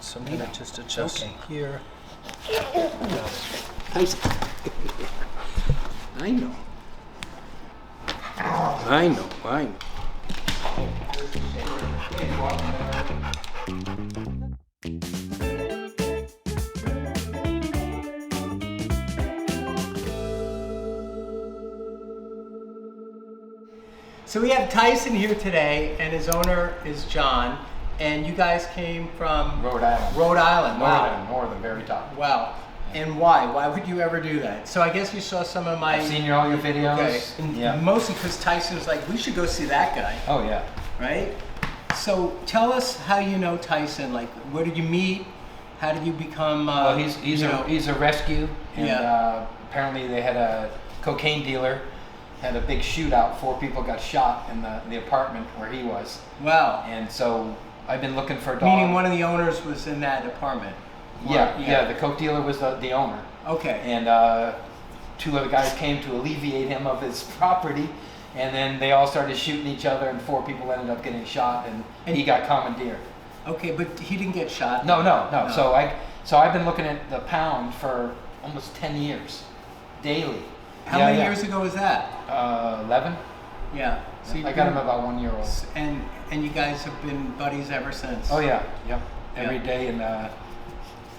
So I'm going to just adjust here. Tyson. I know. I know. I know. So we have Tyson here today, and his owner is John, and you guys came from Rhode Island. Rhode Island. Wow. Northern, very top. Wow. And why? Why would you ever do that? So I guess you saw some of my... I've seen all your videos. Okay. And Yeah. mostly because Tyson was like, we should go see that guy, Oh yeah. right? So tell us how you know Tyson. Like, where did you meet? How did you become... Well, he's a rescue, and Yeah. apparently they had a cocaine dealer, had a big shootout. 4 people got shot in the apartment where he was, Wow. and so I've been looking for a dog. Meaning one of the owners was in that apartment. Yeah. The coke dealer was the owner, Okay. and 2 other guys came to alleviate him of his property, and then they all started shooting each other, and 4 people ended up getting shot, and he got commandeered. Okay, but he didn't get shot. No. So I've been looking at the pound for almost 10 years, daily. How many years ago was that? 11. Yeah. So I got him about 1 year old. And you guys have been buddies ever since. Oh yeah, yep. Every Yeah. day, and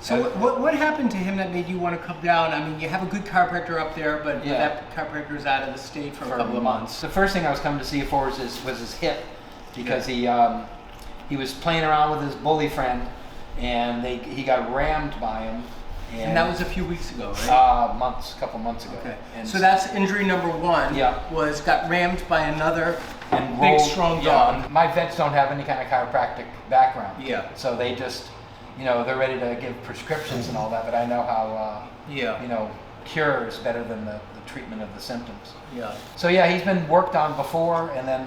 So what happened to him that made you want to come down? I mean, you have a good chiropractor up there, but Yeah. that chiropractor is out of the state for a couple of months. The first thing I was coming to see for was his hip, because he was playing around with his bully friend, and he got rammed by him. And that was a few weeks ago, right? A couple months ago. Okay. And So that's injury number 1. Yeah. Was got rammed by another and big, rolled- strong yeah. dog. My vets don't have any kind of chiropractic background. Yeah. So they just, they're ready to give prescriptions and all that, but I know how, cure is better than the treatment of the symptoms. Yeah. So yeah, he's been worked on before, and then,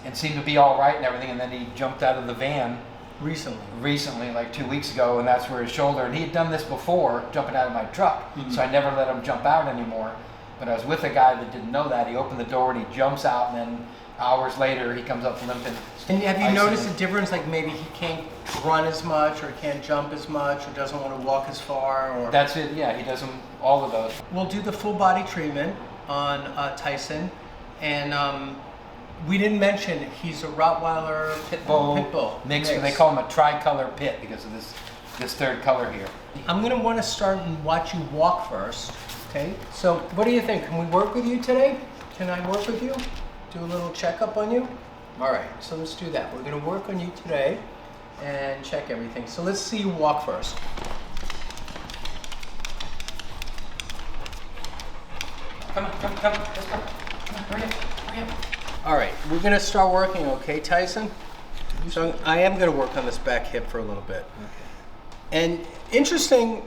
and seemed to be all right and everything, and then he jumped out of the van recently, like 2 weeks ago, and that's where his shoulder, and he had done this before, jumping out of my truck, so I never let him jump out anymore. But I was with a guy that didn't know that. He opened the door and he jumps out, and then hours later he comes up limping. And have you Icing noticed him. a difference? Like maybe he can't run as much, or can't jump as much, or doesn't want to walk as far, or... That's it, yeah, he does them, all of those. We'll do the full body treatment on Tyson, and we didn't mention he's a Rottweiler Pit bull mix. They call him a tricolor pit because of this third color here. I'm gonna want to start and watch you walk first. Okay. So what do you think? Can we work with you today? Can I work with you? Do a little checkup on you? All right. So let's do that. We're gonna work on you today and check everything. So let's see you walk first. Come on, hurry up. All right, we're gonna start working, okay, Tyson? So I am gonna work on this back hip for a little bit. Okay. And interesting,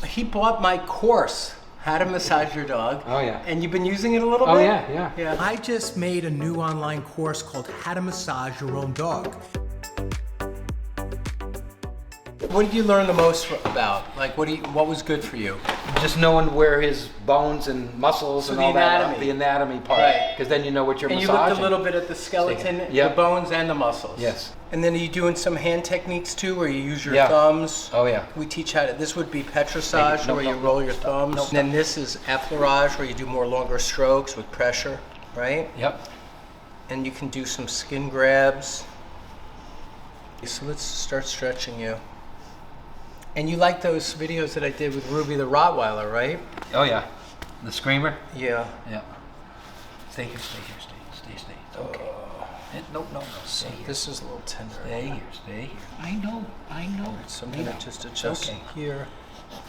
he bought my course, How to Massage Your Dog. Oh yeah. And you've been using it a little bit? Oh yeah. Yeah. I just made a new online course called How to Massage Your Own Dog. What did you learn the most about? Like, what was good for you? Just knowing where his bones and muscles So and the all that, anatomy. the anatomy part, Right. because then you know what you're And you massaging. looked a little bit at the skeleton, Yep. the bones, and the muscles. Yes. And then are you doing some hand techniques too, where you use your Yeah. thumbs? Oh yeah. We teach how to, this would be petrissage, No, where no, you roll your stop. thumbs. No, And then this is effleurage, where you do more longer strokes with pressure, right? Yep. And you can do some skin grabs. So let's start stretching you. And you like those videos that I did with Ruby the Rottweiler, right? Oh yeah. The screamer. Yeah. Yeah. Stay here. Stay. Okay. No. So this is a little tender. Stay here. I know. So I'm gonna just adjust Okay. here.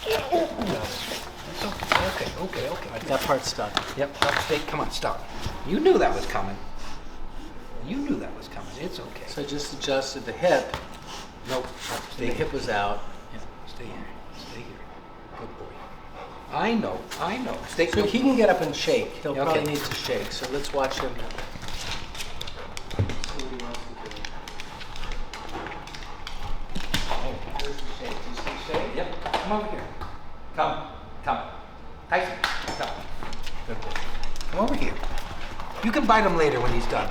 It's okay. Okay. That part's done. Yep. Stay. Come on. Stop. You knew that was coming. It's okay. So I just adjusted the hip. Nope. The hip was out. Yeah. Stay here. Good boy. I know. Stay. So he can get up and shake. He'll Okay. probably need to shake. So let's watch him. See what he wants to do. Oh, there's the shake. Do you see shake? Yep. Come over here. Come. Tyson. Come. Good boy. Come over here. You can bite him later when he's done.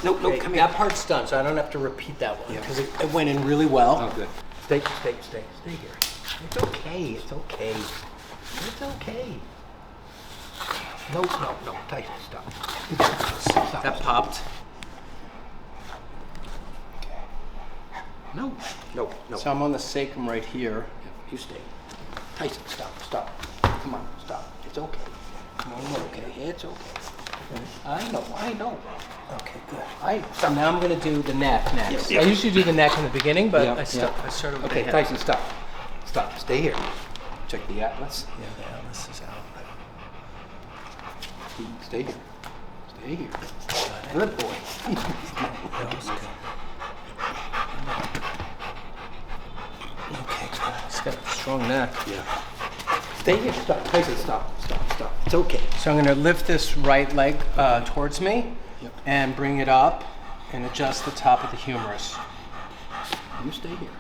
No, Okay, come here. that part's done, so I don't have to repeat that one Yeah. because it went in really well. Oh, good. Stay here. It's okay. It's okay. It's okay. No, Tyson, stop. That popped. No. So I'm on the sacrum right here. You stay. Tyson, stop. Come on, stop. It's okay. Okay, it's okay. I know. Okay, good. So Stop. now I'm going to do the neck next. Yeah. I usually do the neck in the beginning, but Yeah, I started with Okay, the head. Tyson, stop. Stay here. Check the atlas. Yeah, the atlas is out. Stay here. Good boy. That was good. Okay, good. He's got a strong neck. Yeah. Stay here. Stop. Tyson, stop. It's okay. So I'm going to lift this right leg towards me Yep. and bring it up and adjust the top of the humerus. You stay here.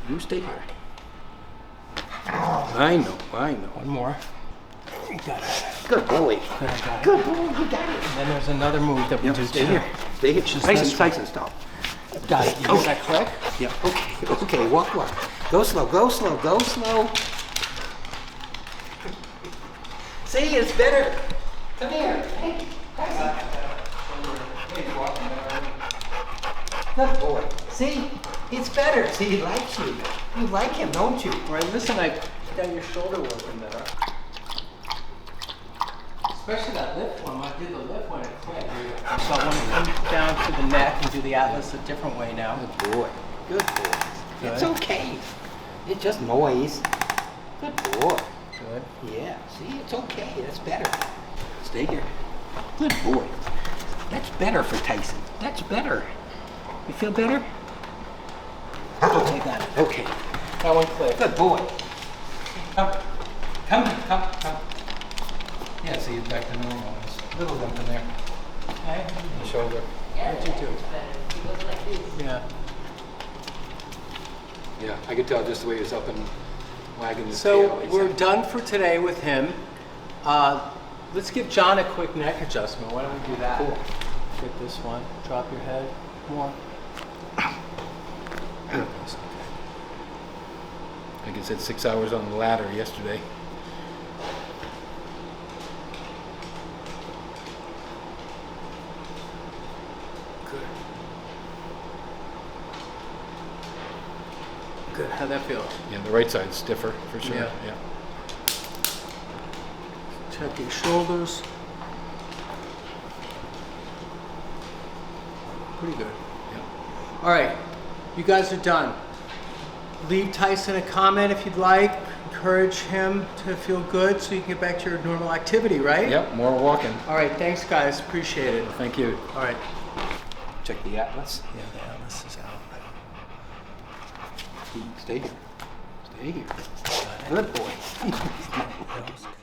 You stay here. I know. One more. You got it. Good boy. Good, I got it. Good boy. You got it. And then there's another move that we do Stay too. here. Stay here. Just this one. Tyson, stop. Got it. You hear that click? Yeah. Okay. Walk. Go slow. See, it's better. Come here. Hey, Tyson. Good boy. See, it's better. See, he likes you. You like him, don't you? All right, listen, I got your shoulder working better. Especially that lift one. When I did the lift one, it clicked. So I want to come down to the neck and do the atlas a different way now. Good boy. Good. It's okay. It's just noise. Good boy. Good. Yeah, see, it's okay. That's better. Stay here. Good boy. That's better for Tyson. That's better. You feel better? Okay, got it. Okay. That one clicked. Good boy. Come. Yeah, see, it's back to normal. There's a little limp in there. Okay. The shoulder. What you do? Yeah. Yeah, I could tell just the way he was up and wagging his So tail. He's we're like, done for today with him. Let's give John a quick neck adjustment. Why don't we do that? Cool. Get this one. Drop your head. More. Like I said, 6 hours on the ladder yesterday. Good. How'd that feel? Yeah, the right side's stiffer for sure. Yeah. Check your shoulders. Pretty good. Yeah. All right, you guys are done. Leave Tyson a comment if you'd like. Encourage him to feel good so you can get back to your normal activity, right? Yep, more walking. All right, thanks guys. Appreciate it. Thank you. All right. Check the atlas. Yeah, the atlas is out. Stay here. Good boy. That was good.